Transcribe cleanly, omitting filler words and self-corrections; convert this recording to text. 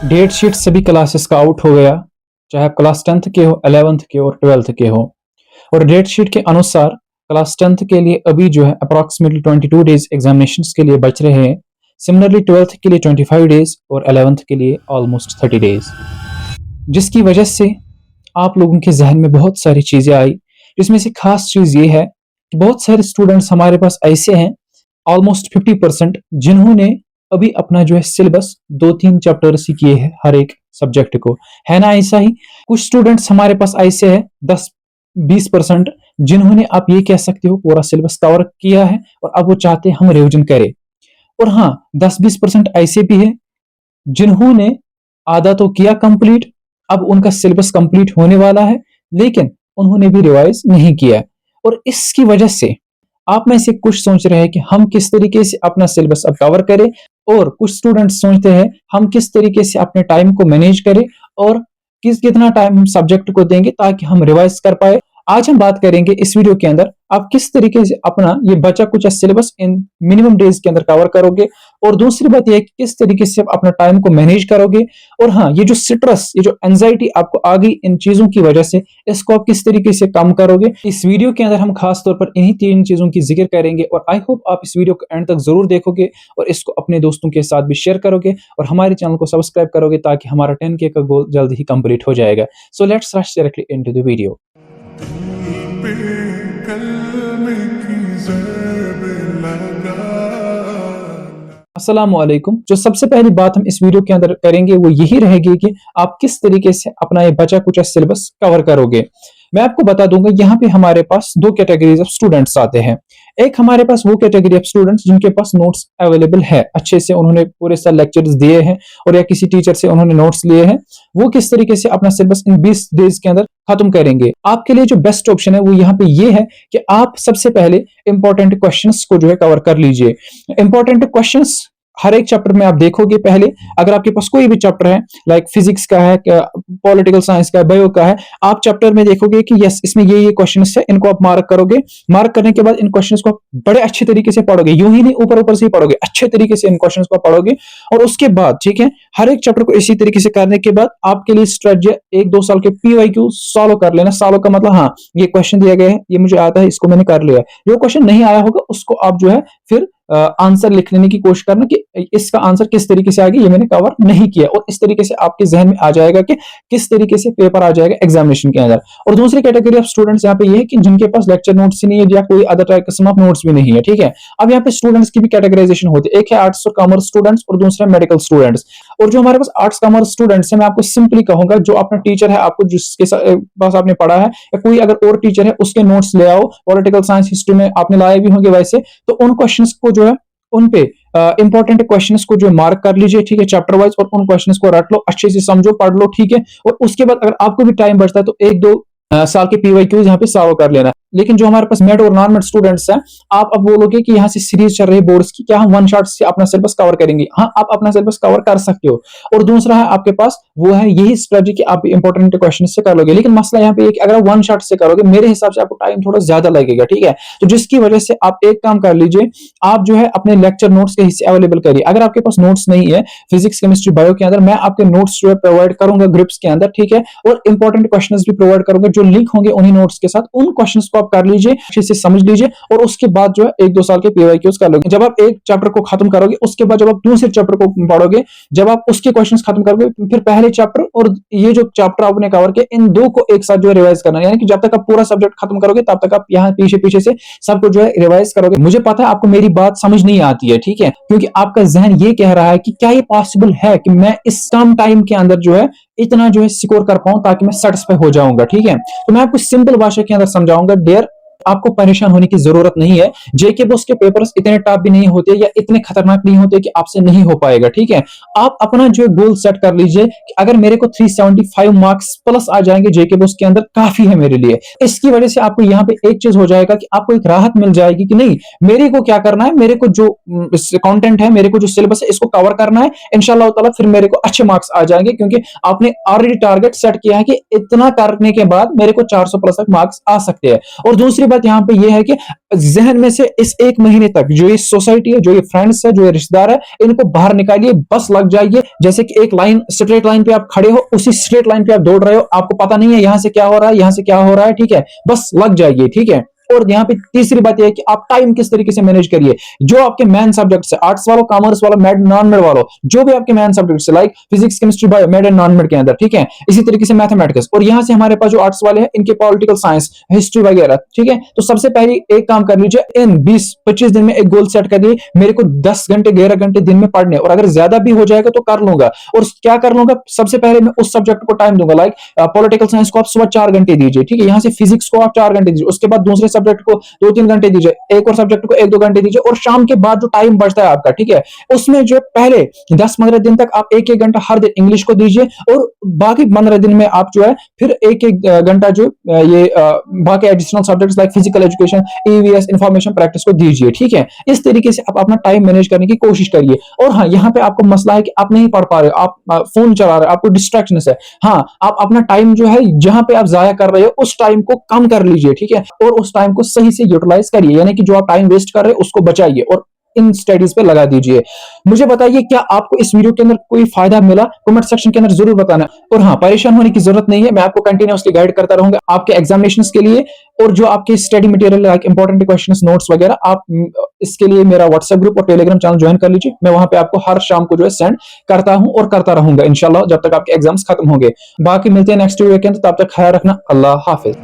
Date sheet सभी classes का out हो गया, चाहे आप क्लास 10th के हो, 11th के और 12th के हो। और डेट शीट के अनुसार क्लास 10th के लिए अभी जो है अप्रॉक्सीमेटली 22 डेज एग्जामिनेशंस के लिए बच रहे हैं। सिमिलरली 12th के लिए 25 डेज और 11th के लिए ऑलमोस्ट 30 डेज, जिसकी वजह से आप लोगों के जहन में बहुत सारी चीजें आई, जिसमें से खास चीज ये है कि बहुत सारे स्टूडेंट्स हमारे पास ऐसे हैं, ऑलमोस्ट 50%, जिन्होंने अभी अपना जो है सिलेबस 2-3 चैप्टर ही किए हैं हर एक सब्जेक्ट को, है ना? ऐसा ही कुछ स्टूडेंट्स हमारे पास ऐसे हैं 10-20%, जिन्होंने आप ये कह सकते हो पूरा सिलेबस कवर किया है और अब वो चाहते हैं हम रिवीजन करें। और हाँ, 10-20% ऐसे भी है जिन्होंने आधा तो किया कंप्लीट, अब उनका सिलेबस कंप्लीट होने वाला है, लेकिन उन्होंने भी रिवाइज नहीं किया। और इसकी वजह से आप में से कुछ सोच रहे हैं कि हम किस तरीके से अपना सिलेबस अब कवर करें, और कुछ स्टूडेंट्स सोचते हैं हम किस तरीके से अपने टाइम को मैनेज करें और कितना टाइम हम सब्जेक्ट को देंगे ताकि हम रिवाइज कर पाए। आज हम बात करेंगे इस वीडियो के अंदर आप किस तरीके से अपना ये बचा कुछ सिलेबस इन मिनिमम डेज के अंदर कवर करोगे, और दूसरी बात यह कि किस तरीके से आप अपना टाइम को मैनेज करोगे, और हाँ, ये जो स्ट्रेस, ये जो एंजाइटी आपको आ गई इन चीजों की वजह से, इसको आप किस तरीके से कम करोगे। इस वीडियो के अंदर हम खास तौर पर इन्हीं 3 चीजों की जिक्र करेंगे, और आई होप आप इस वीडियो को एंड तक जरूर देखोगे और इसको अपने दोस्तों के साथ भी शेयर करोगे और हमारे चैनल को सब्सक्राइब करोगे ताकि हमारा 10K का गोल जल्द ही कंप्लीट हो जाएगा। So let's rush directly into the video. अस्सलामुअलैकुम। जो सबसे पहली बात हम इस वीडियो के अंदर करेंगे वो यही रहेगी कि आप किस तरीके से अपना ये बचा कुचा सिलेबस कवर करोगे। मैं आपको बता दूंगा, यहाँ पे हमारे पास 2 कैटेगरीज ऑफ स्टूडेंट्स आते हैं। एक हमारे पास वो कैटेगरी ऑफ स्टूडेंट्स जिनके पास नोट्स अवेलेबल है, अच्छे से उन्होंने पूरे साल लेक्चर्स दिए हैं और या किसी टीचर से उन्होंने नोट्स लिए हैं, वो किस तरीके से अपना सिलेबस इन 20 डेज के अंदर खत्म करेंगे। आपके लिए जो बेस्ट ऑप्शन है वो यहाँ पे ये है कि आप सबसे पहले इंपॉर्टेंट क्वेश्चंस को जो है कवर कर लीजिए। इंपॉर्टेंट क्वेश्चंस हर एक चैप्टर में आप देखोगे, पहले अगर आपके पास कोई भी चैप्टर है, लाइक फिजिक्स का है, पॉलिटिकल साइंस का है, बायो का है, आप चैप्टर में देखोगे कि यस इसमें ये क्वेश्चंस है, इनको आप मार्क करोगे। मार्क करने के बाद इन क्वेश्चंस को आप बड़े अच्छे तरीके से पढ़ोगे, यूं ही नहीं ऊपर ऊपर से ही पढ़ोगे, अच्छे तरीके से इन क्वेश्चंस को पढ़ोगे। और उसके बाद ठीक है, हर एक चैप्टर को इसी तरीके से करने के बाद आपके लिए स्ट्रेटजी 1-2 साल के PYQ सॉल्व कर लेना। सॉल्व का मतलब हाँ, ये क्वेश्चन दिया गया है, ये मुझे आता है, इसको मैंने कर लिया। जो क्वेश्चन नहीं आया होगा उसको आप जो है फिर आंसर लिख लेने की कोशिश करना कि इसका आंसर किस तरीके से आ गया, ये मैंने कवर नहीं किया, और इस तरीके से आपके जहन में आ जाएगा कि किस तरीके से पेपर आ जाएगा एग्जामिनेशन के अंदर। और दूसरी कैटेगरी ऑफ स्टूडेंट्स यहाँ पे ये है कि जिनके पास लेक्चर नोट्स ही नहीं है या कोई अदर टाइप किस्म ऑफ नोट्स भी नहीं है। ठीक है, अब यहाँ पे स्टूडेंट्स की भी कैटेगराइजेशन होती है, एक है आर्ट्स और कॉमर्स स्टूडेंट्स और दूसरा मेडिकल स्टूडेंट्स। और जो हमारे पास आर्ट्स कॉमर्स स्टूडेंट्स है, मैं आपको सिंपली कहूंगा, जो अपना टीचर है, आपको जिसके पास आपने पढ़ा है, या कोई अगर और टीचर है उसके नोट्स ले आओ, पॉलिटिकल साइंस हिस्ट्री में आपने लाए भी होंगे वैसे, तो उन क्वेश्चंस को जो है उन पे इंपॉर्टेंट क्वेश्चंस को जो मार्क कर लीजिए, ठीक है, चैप्टर वाइज, और उन क्वेश्चंस को रट लो, अच्छे से समझो, पढ़ लो, ठीक है। और उसके बाद अगर आपको भी टाइम बचता है तो 1-2 साल के PYQ यहाँ पे सॉल्व कर लेना। लेकिन जो हमारे पास मेड और नॉन मेड स्टूडेंट्स हैं, आप अब बोलोगे कि यहाँ से सीरीज चल रही है बोर्ड्स की, क्या हम वन शॉट से अपना सिलेबस कवर करेंगे? हाँ, आप अपना सिलेबस कवर कर सकते हो। और दूसरा है आपके पास वो है यही स्ट्रेटजी कि आप इंपॉर्टेंट क्वेश्चन से कर लोगे, लेकिन मसला यहाँ पे एक, अगर वन शॉट से करोगे मेरे हिसाब से आपको टाइम थोड़ा ज्यादा लगेगा, ठीक है। तो जिसकी वजह से आप एक काम कर लीजिए, आप जो है अपने लेक्चर नोट्स के हिस्से अवेलेबल करिए। अगर आपके पास नोट्स नहीं है फिजिक्स केमिस्ट्री बायो के अंदर, मैं आपके नोट्स जो है प्रोवाइड करूंगा ग्रुप्स के अंदर, ठीक है, और इंपॉर्टेंट क्वेश्चंस भी प्रोवाइड करूंगा जो लिंक होंगे उन्हीं नोट्स के साथ। उन क्वेश्चंस को आप कर लीजिए, अच्छे से समझ लीजिए, और उसके बाद जो है 1-2 साल के PYQs कर लोगे। जब आप एक चैप्टर को खत्म करोगे, उसके बाद जब आप दूसरे चैप्टर को पढ़ोगे, जब आप उसके क्वेश्चंस खत्म करोगे, फिर पहले चैप्टर और ये जो चैप्टर आपने कवर किया, इन दो को एक साथ जो है रिवाइज करना, यानी कि जब तक आप पूरा सब्जेक्ट खत्म करोगे तब तक आप यहाँ पीछे पीछे से सबको जो है रिवाइज करोगे। मुझे पता है आपको मेरी बात समझ नहीं आती है, ठीक है, क्योंकि आपका जहन ये कह रहा है कि क्या ये पॉसिबल है कि मैं इस कम टाइम के अंदर जो है इतना जो है स्कोर कर पाऊं ताकि मैं सेटिस्फाई हो जाऊंगा, ठीक है। तो मैं आपको सिंपल भाषा के अंदर समझाऊंगा। डियर, आपको परेशान होने की जरूरत नहीं है। जेके बॉस के पेपर्स इतने टफ भी नहीं होते या इतने खतरनाक नहीं होते कि आपसे नहीं हो पाएगा, ठीक है। आप अपना जो है गोल सेट कर लीजिए कि अगर मेरे को 375 मार्क्स प्लस आ जाएंगे जेके बॉस के अंदर, काफी है मेरे लिए। इसकी वजह से आपको यहाँ पे एक चीज हो जाएगा कि आपको एक राहत मिल जाएगी कि नहीं, मेरे को क्या करना है, मेरे को जो कंटेंट है, मेरे को जो सिलेबस है, इसको कवर करना है, इंशाल्लाह ताला फिर मेरे को अच्छे मार्क्स आ जाएंगे, क्योंकि आपने ऑलरेडी टारगेट सेट किया है कि इतना करने के बाद मेरे को 400 प्लस तक मार्क्स आ सकते हैं। और दूसरी बात यहाँ पे ये है कि जहन में से इस एक महीने तक जो ये सोसाइटी है, जो ये फ्रेंड्स है, जो ये रिश्तेदार है, इनको बाहर निकालिए, बस लग जाइए। जैसे कि एक लाइन, स्ट्रेट लाइन पे आप खड़े हो, उसी स्ट्रेट लाइन पे आप दौड़ रहे हो, आपको पता नहीं है यहां से क्या हो रहा है, यहां से क्या हो रहा है, ठीक है, बस लग जाइए, ठीक है। और यहाँ पे तीसरी बात यह है कि आप टाइम किस तरीके से मैनेज करिए। जो आपके मेन सब्जेक्ट्स है, आर्ट्स वालों, कॉमर्स वालों, मेड नॉन मेड वालों, जो भी आपके मेन सब्जेक्ट्स है, like physics, chemistry, bio, made and non made के अंदर, ठीक है, इसी तरीके से मैथमेटिक्स। और यहाँ से हमारे पास जो आर्ट्स वाले हैं, इनके पॉलिटिकल साइंस, हिस्ट्री वगैरह, ठीक है। तो सबसे पहले एक काम कर लीजिए, इन 20-25 दिन में एक गोल सेट करिए, मेरे को 10 घंटे 11 घंटे दिन में पढ़ने, और अगर ज्यादा भी हो जाएगा तो कर लूंगा। और क्या कर लूंगा, सबसे पहले मैं उस सब्जेक्ट को टाइम दूंगा, लाइक पॉलिटिकल साइंस को आप सुबह 4 घंटे दीजिए, ठीक है। यहाँ से फिजिक्स को आप 4 घंटे दीजिए, उसके बाद दूसरे सब्जेक्ट को 2-3 घंटे दीजिए, एक और सब्जेक्ट को 1-2 घंटे दीजिए, और शाम के बाद जो टाइम बचता है आपका, ठीक है, उसमें जो पहले 10-15 दिन तक आप 1-1 घंटा हर दिन इंग्लिश को दीजिए, और बाकी 15 दिन में आप जो है फिर 1-1 घंटा जो ये बाकी additional subjects like physical education, EVS, information practice को दीजिए, ठीक है। इस तरीके से आप अपना टाइम मैनेज करने की कोशिश करिए। और हाँ, यहाँ पे आपको मसला है कि आप नहीं पढ़ पा रहे हो, आप फोन चला रहे हो, आपको डिस्ट्रैक्शन है, हाँ, आप अपना टाइम जो है जहां पे आप जाया कर रहे हो उस टाइम को कम कर लीजिए, ठीक है, और उस टाइम को सही से यूटिलाइज करिए, यानी कि जो आप टाइम वेस्ट कर रहे हो उसको बचाइए और इन स्टडीज पे लगा दीजिए। मुझे बताइए, क्या आपको इस वीडियो के अंदर कोई फायदा मिला? कमेंट सेक्शन के अंदर जरूर बताना। और हाँ, परेशान होने की जरूरत नहीं है, मैं आपको कंटिन्यूअसली गाइड करता रहूंगा आपके एग्जामिनेशंस के लिए, और जो आपके study material like important questions, notes वगैरह, आप इसके लिए मेरा व्हाट्सएप ग्रुप और टेलीग्राम चैनल ज्वाइन कर लीजिए। मैं वहां पे आपको हर शाम को जो है सेंड करता हूं और करता रहूंगा इंशाल्लाह, जब तक आपके एग्जाम्स खत्म होंगे। बाकी मिलते हैं नेक्स्ट वीडियो के अंदर, तब तक ख्याल रखना। अल्लाह हाफिज।